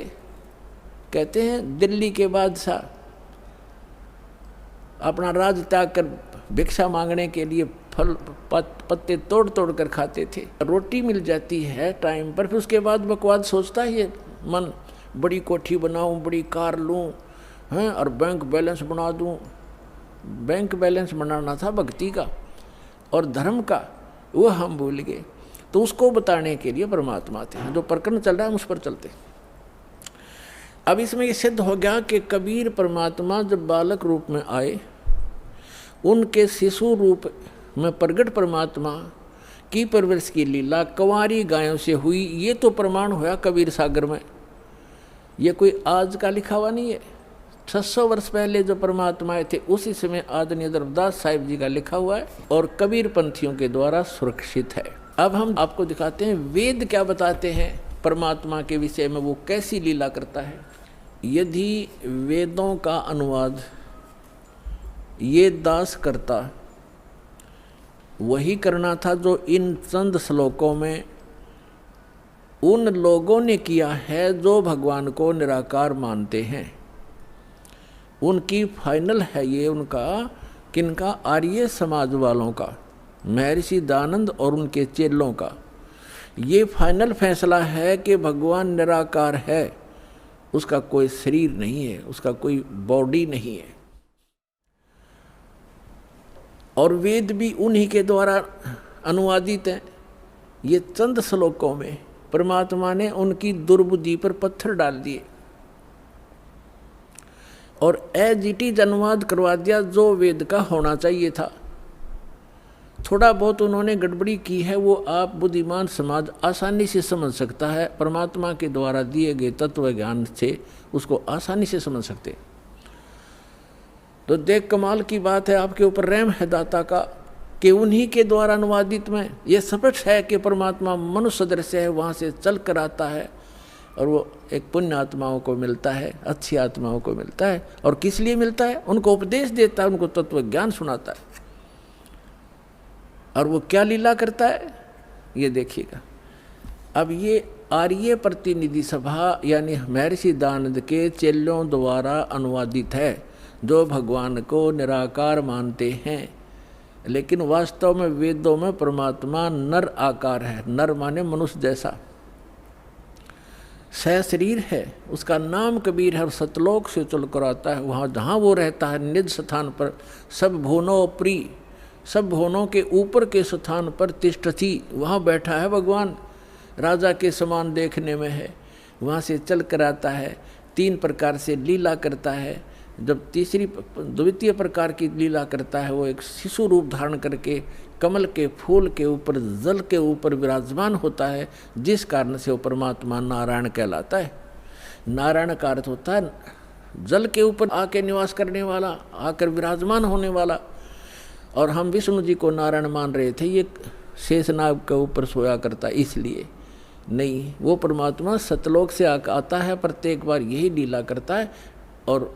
कहते हैं दिल्ली के बादशाह अपना राज त्याग कर भिक्षा मांगने के लिए फल पत्ते तोड़ तोड़ कर खाते थे। रोटी मिल जाती है टाइम पर, फिर उसके बाद बकवाद सोचता है ये मन, बड़ी कोठी बनाऊं, बड़ी कार लूं, हैं, और बैंक बैलेंस बना दूं। बैंक बैलेंस बनाना था भक्ति का और धर्म का, वो हम भूल गए। तो उसको बताने के लिए परमात्मा थे। जो प्रकरण चल रहा है उस पर चलते। अब इसमें ये सिद्ध हो गया कि कबीर परमात्मा जब बालक रूप में आए, उनके शिशु रूप में प्रगट परमात्मा की परवरिश की लीला कंवारी गायों से हुई। ये तो प्रमाण हुआ कबीर सागर में, ये कोई आज का लिखा हुआ नहीं है। 600 वर्ष पहले जो परमात्मा आए थे उसी समय आदरणीय धर्मदास साहिब जी का लिखा हुआ है और कबीर पंथियों के द्वारा सुरक्षित है। अब हम आपको दिखाते हैं वेद क्या बताते हैं परमात्मा के विषय में, वो कैसी लीला करता है। यदि वेदों का अनुवाद ये दास करता, वही करना था जो इन चंद श्लोकों में उन लोगों ने किया है जो भगवान को निराकार मानते हैं। उनकी फाइनल है ये, उनका किनका, आर्य समाज वालों का। महर्षि दयानंद और उनके चेलों का ये फाइनल फैसला है कि भगवान निराकार है, उसका कोई शरीर नहीं है, उसका कोई बॉडी नहीं है। और वेद भी उन्हीं के द्वारा अनुवादित हैं। ये चंद श्लोकों में परमात्मा ने उनकी दुर्बुद्धि पर पत्थर डाल दिए और एज इट इज अनुवाद करवा दिया जो वेद का होना चाहिए था। थोड़ा बहुत उन्होंने गड़बड़ी की है, वो आप बुद्धिमान समाज आसानी से समझ सकता है। परमात्मा के द्वारा दिए गए तत्व ज्ञान से उसको आसानी से समझ सकते। तो देख कमाल की बात है, आपके ऊपर रहम है दाता का कि उन्हीं के द्वारा अनुवादित में ये स्पष्ट है कि परमात्मा मनुष्य दृश्य है, वहाँ से चल कर आता है और वो एक पुण्य आत्माओं को मिलता है, अच्छी आत्माओं को मिलता है। और किस लिए मिलता है? उनको उपदेश देता है, उनको तत्व ज्ञान सुनाता है। और वो क्या लीला करता है ये देखिएगा। अब ये आर्य प्रतिनिधि सभा यानी महर्षि दयानंद के चेलों द्वारा अनुवादित है, जो भगवान को निराकार मानते हैं। लेकिन वास्तव में वेदों में परमात्मा नर आकार है। नर माने मनुष्य जैसा, सहशरीर है। उसका नाम कबीर है और सतलोक से चल कर आता है। वहाँ जहाँ वो रहता है निज स्थान पर, सब भुवनों प्रिय, सब भुवनों के ऊपर के स्थान पर तिष्ठति, वहाँ बैठा है भगवान। राजा के समान देखने में है, वहाँ से चल कर आता है, 3 प्रकार से लीला करता है। जब द्वितीय प्रकार की लीला करता है, वो एक शिशु रूप धारण करके कमल के फूल के ऊपर, जल के ऊपर विराजमान होता है, जिस कारण से वो परमात्मा नारायण कहलाता है। नारायण का अर्थ होता है जल के ऊपर आके निवास करने वाला, आकर विराजमान होने वाला। और हम विष्णु जी को नारायण मान रहे थे, ये शेषनाग के ऊपर सोया करता, इसलिए नहीं। वो परमात्मा सतलोक से आता है, प्रत्येक बार यही लीला करता है और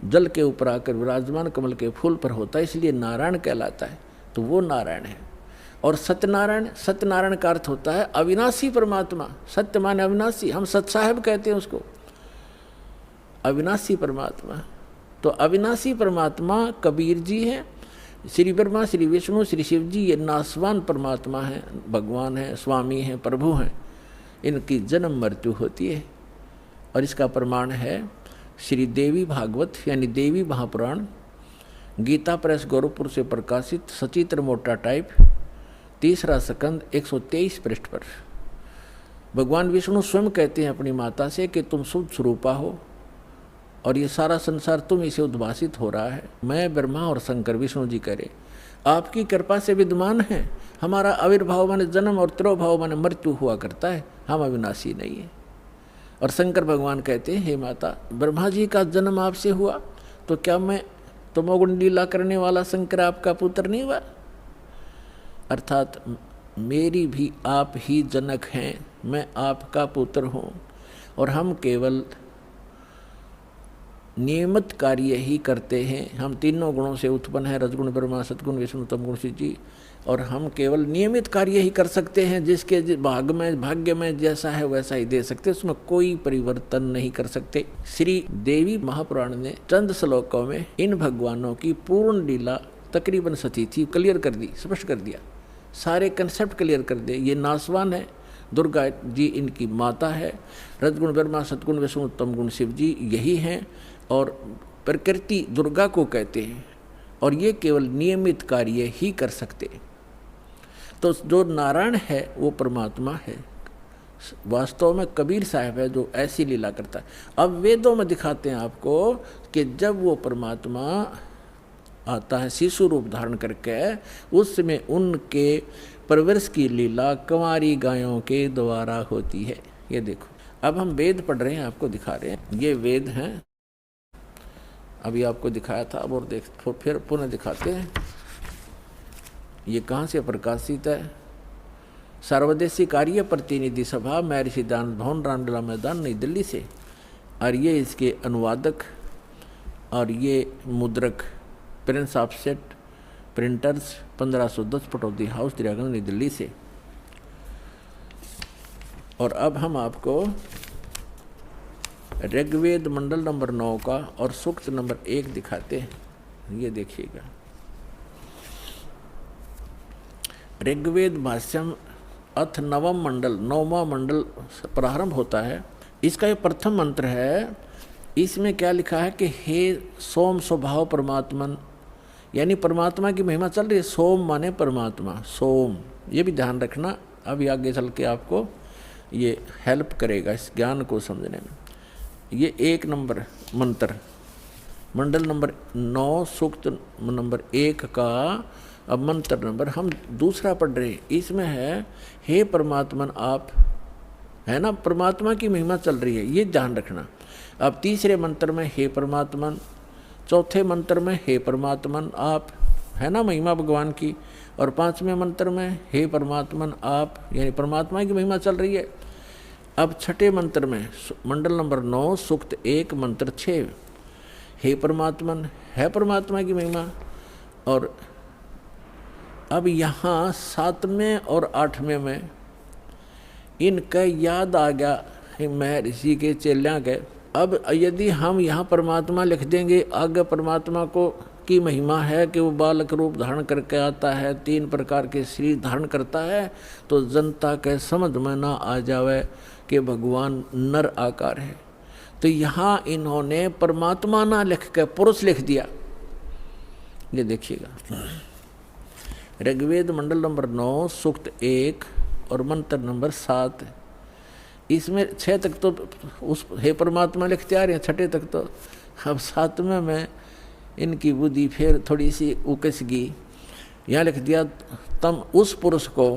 जल के ऊपर आकर विराजमान कमल के फूल पर होता है, इसलिए नारायण कहलाता है। तो वो नारायण है। और सत्यनारायण, सत्यनारायण का अर्थ होता है अविनाशी परमात्मा। सत्य माने अविनाशी, हम सत साहेब कहते हैं उसको, अविनाशी परमात्मा। तो अविनाशी परमात्मा कबीर जी हैं, श्री ब्रह्मा, श्री विष्णु, श्री शिव जी, ये नासवान परमात्मा हैं, भगवान हैं, स्वामी हैं, प्रभु हैं। इनकी जन्म मृत्यु होती है। और इसका प्रमाण है श्री देवी भागवत यानी देवी महापुराण, गीता प्रेस गोरखपुर से प्रकाशित, सचित्र मोटा टाइप, 3रा स्कंद 123 पृष्ठ पर। भगवान विष्णु स्वयं कहते हैं अपनी माता से कि तुम शुद्ध स्वरूपा हो और ये सारा संसार तुम इसे उद्भासित हो रहा है। मैं ब्रह्मा और शंकर, विष्णु जी करे, आपकी कृपा से विद्यमान है। हमारा आविर्भाव माने जन्म और तिरोभाव माने मृत्यु हुआ करता है, हम अविनाशी नहीं है। और शंकर भगवान कहते हैं, हे माता, ब्रह्मा जी का जन्म आपसे हुआ तो क्या मैं तमोगुण लीला करने वाला शंकर आपका पुत्र नहीं हुआ? अर्थात मेरी भी आप ही जनक हैं, मैं आपका पुत्र हूँ और हम केवल नियमित कार्य ही करते हैं। हम तीनों गुणों से उत्पन्न हैं, रजगुण ब्रह्मा, सतगुण विष्णु, तमगुण शिव जी, और हम केवल नियमित कार्य ही कर सकते हैं। जिसके भाग्य में जैसा है वैसा ही दे सकते, उसमें कोई परिवर्तन नहीं कर सकते। श्री देवी महापुराण ने चंद श्लोकों में इन भगवानों की पूर्ण लीला तकरीबन सती क्लियर कर दी, स्पष्ट कर दिया, सारे कंसेप्ट क्लियर कर दिए। ये नासवान है, दुर्गा जी इनकी माता है, रजगुण ब्रह्मा, सतगुण विष्णु, तमगुण शिव जी यही हैं और प्रकृति दुर्गा को कहते हैं। और ये केवल नियमित कार्य ही कर सकते। तो जो नारायण है वो परमात्मा है, वास्तव में कबीर साहब है जो ऐसी लीला करता है। अब वेदों में दिखाते हैं आपको कि जब वो परमात्मा आता है शिशु रूप धारण करके, उसमें उनके परवरिश की लीला कंवारी गायों के द्वारा होती है। ये देखो, अब हम वेद पढ़ रहे हैं, आपको दिखा रहे हैं, ये वेद हैं। अभी आपको दिखाया था, अब और देख फिर पुनः दिखाते हैं। ये कहाँ से प्रकाशित है? सर्वदेशी कार्य प्रतिनिधि सभा, महर्षि दयानंद भवन, रामलीला मैदान, नई दिल्ली से। और ये इसके अनुवादक और ये मुद्रक Prince offset printers 1510 Pataudi house, Daryaganj, नई दिल्ली से। और अब हम आपको ऋग्वेद मंडल नंबर 9 का और सूक्त नंबर 1 दिखाते हैं। ये देखिएगा, ऋग्वेद भाष्यम अथ नवम मंडल, 9वां मंडल प्रारंभ होता है। इसका ये प्रथम मंत्र है। इसमें क्या लिखा है कि हे सोम स्वभाव परमात्मन, यानी परमात्मा की महिमा चल रही है। सोम माने परमात्मा, सोम, ये भी ध्यान रखना, अभी आगे चल के आपको ये हेल्प करेगा इस ज्ञान को समझने में। ये 1 नंबर मंत्र, मंडल नंबर 9 सूक्त नंबर 1 का अब मंत्र नंबर हम दूसरा पढ़ रहे हैं। इसमें है हे परमात्मन आप, है ना, परमात्मा की महिमा चल रही है, ये ध्यान रखना। अब तीसरे मंत्र में हे परमात्मन, चौथे मंत्र में हे परमात्मन आप, है ना, महिमा भगवान की, और 5वें मंत्र में हे परमात्मन आप, यानी परमात्मा की महिमा चल रही है। अब छठे मंत्र में मंडल नंबर 9 सूक्त 1 मंत्र 6, हे परमात्मन, है परमात्मा की महिमा। और अब यहाँ 7वें और 8वें में इनका याद आ गया महर्षि के चेलियाँ के। अब यदि हम यहाँ परमात्मा लिख देंगे, आगे परमात्मा को की महिमा है कि वो बालक रूप धारण करके आता है, 3 प्रकार के शरीर धारण करता है, तो जनता के समझ में ना आ जावे कि भगवान नर आकार है। तो यहाँ इन्होंने परमात्मा ना लिख के पुरुष लिख दिया। ये देखिएगा, ऋग्वेद मंडल नंबर 9 सूक्त 1 और मंत्र नंबर 7, इसमें 6 तक तो उस हे परमात्मा लिखते आ रहे हैं, 6 तक तो। अब 7वें में इनकी बुद्धि फिर थोड़ी सी उकस गई, यहाँ लिख दिया तम उस पुरुष को,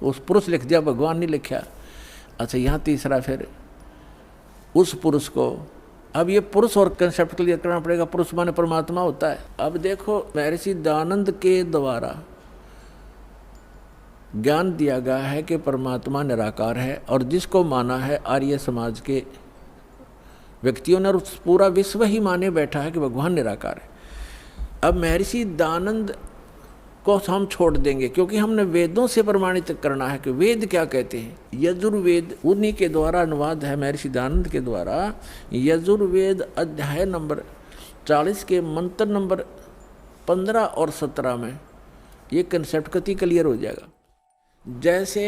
उस पुरुष लिख दिया, भगवान नहीं लिखा। अच्छा, यहाँ तीसरा फिर उस पुरुष को। अब ये पुरुष और कंसेप्ट क्लियर करना पड़ेगा, पुरुष माने परमात्मा होता है। अब देखो महर्षि दयानंद के द्वारा ज्ञान दिया गया है कि परमात्मा निराकार है, और जिसको माना है आर्य समाज के व्यक्तियों ने, और पूरा विश्व ही माने बैठा है कि भगवान निराकार है। अब महर्षि दयानंद को हम छोड़ देंगे, क्योंकि हमने वेदों से प्रमाणित करना है कि वेद क्या कहते हैं। यजुर्वेद उन्हीं के द्वारा अनुवाद है, महर्षि दयानंद के द्वारा। यजुर्वेद अध्याय नंबर 40 के मंत्र नंबर 15 और 17 में ये कंसेप्ट कति क्लियर हो जाएगा। जैसे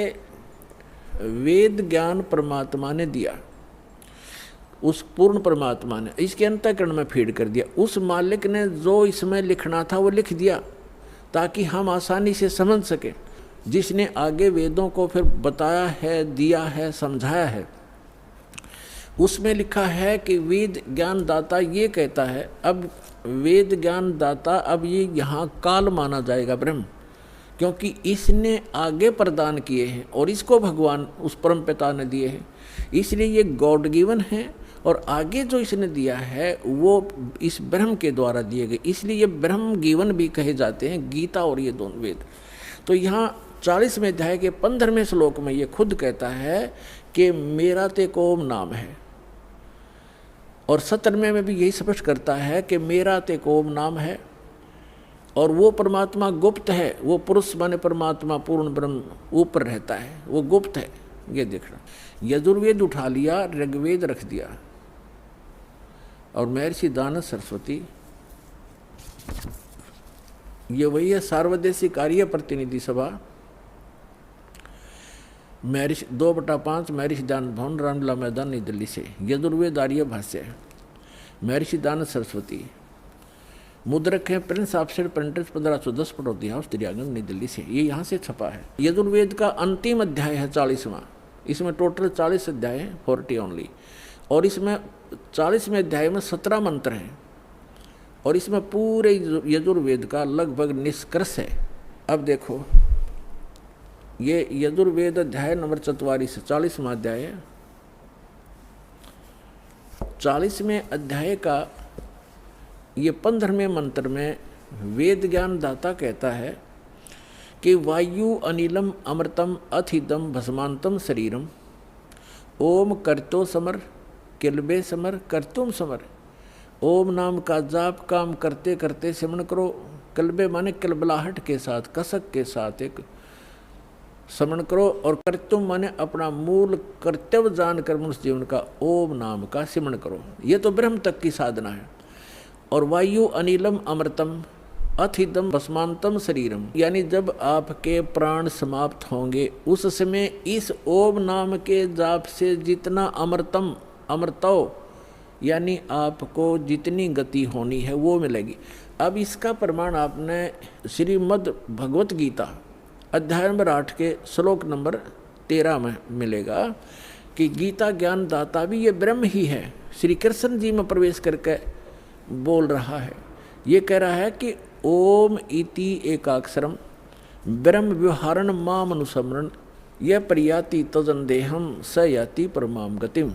वेद ज्ञान परमात्मा ने दिया, उस पूर्ण परमात्मा ने इसके अंतःकरण में फीड कर दिया, उस मालिक ने जो इसमें लिखना था वो लिख दिया ताकि हम आसानी से समझ सकें। जिसने आगे वेदों को फिर बताया है, दिया है, समझाया है, उसमें लिखा है कि वेद ज्ञान दाता ये कहता है। अब वेद ज्ञान दाता, अब ये यहाँ काल माना जाएगा ब्रह्म, क्योंकि इसने आगे प्रदान किए हैं और इसको भगवान उस परम पिता ने दिए हैं, इसलिए ये गॉड गिवन है। और आगे जो इसने दिया है वो इस ब्रह्म के द्वारा दिए गए, इसलिए ये ब्रह्म गिवन भी कहे जाते हैं, गीता और ये दोनों वेद। तो यहाँ 40वें अध्याय के 15वें श्लोक में ये खुद कहता है कि मेरा ते कोम नाम है, और 17वें में भी यही स्पष्ट करता है कि मेरा ते कोम नाम है। और वो परमात्मा गुप्त है, वो पुरुष माने परमात्मा पूर्ण ब्रह्म ऊपर रहता है, वो गुप्त है। ये देखना, यजुर्वेद उठा लिया, ऋग्वेद रख दिया, और महर्षि दयानंद सरस्वती ये वही है सार्वदेशिक कार्य प्रतिनिधि सभा, महर्षि 2/5 महर्षि दयानंद भवन, रामलीला मैदान, नई दिल्ली से। यजुर्वेद आर्य भाष्य महर्षि दयानंद सरस्वती, मुद्रक है prince offset printers 1510 Pataudi house Daryaganj, नई दिल्ली से। ये यहाँ से छपा है। यजुर्वेद का अंतिम अध्याय है 40वां, इसमें टोटल 40 अध्याय हैं, 40 ओनली, और इसमें 40वें अध्याय में 17 मंत्र हैं, और इसमें पूरे यजुर्वेद का लगभग निष्कर्ष है। अब देखो ये यजुर्वेद अध्याय नंबर 44 40वां अध्याय है। 40वें अध्याय का ये 15वें मंत्र में वेद ज्ञान दाता कहता है कि वायु अनिलम अमृतम अथिदम भस्मांतम शरीरम ओम करतो समर किलबे समर करतुम समर। ओम नाम का जाप काम करते करते सिमरण करो। कलबे माने कलबलाहट के साथ, कसक के साथ एक स्मरण करो, और कर्तुम माने अपना मूल कर्तव्य जानकर मनुष्य जीवन का ओम नाम का सिमरण करो। ये तो ब्रह्म तक की साधना है। और वायु अनिलम अमृतम, अथिदम भस्मांतम शरीरम, यानी जब आपके प्राण समाप्त होंगे उस समय इस ओम नाम के जाप से जितना अमृतम अमृतो, यानी आपको जितनी गति होनी है वो मिलेगी। अब इसका प्रमाण आपने श्रीमद् भगवत गीता अध्याय नंबर 8 के श्लोक नंबर 13 में मिलेगा कि गीता ज्ञान दाता भी ये ब्रह्म ही है। श्री कृष्ण जी में प्रवेश करके बोल रहा है, ये कह रहा है कि ओम इति एकाक्षरम ब्रह्म व्यवहारण माम अनुस्मरण यह प्रयाति तजन देहम स याति परमाम गतिम।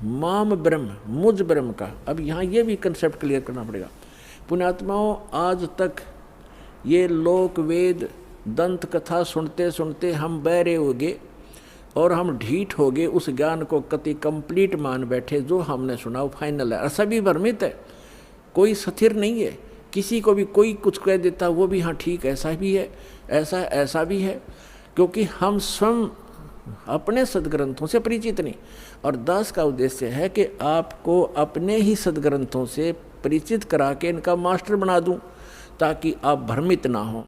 माम ब्रह्म, मुझ ब्रह्म का। अब यहाँ ये भी कंसेप्ट क्लियर करना पड़ेगा। पुण्यात्माओं, आज तक ये लोक वेद दंत कथा सुनते सुनते हम बहरे हो गए और हम ढीठ हो गए, उस ज्ञान को कति कंप्लीट मान बैठे। जो हमने सुना वो फाइनल है और सभी भ्रमित है, कोई स्थिर नहीं है। किसी को भी कोई कुछ कह देता वो भी हाँ ठीक ऐसा भी है, ऐसा भी है, क्योंकि हम स्वयं अपने सदग्रंथों से परिचित नहीं। और दास का उद्देश्य है कि आपको अपने ही सदग्रंथों से परिचित करा के इनका मास्टर बना दूं ताकि आप भ्रमित ना हो।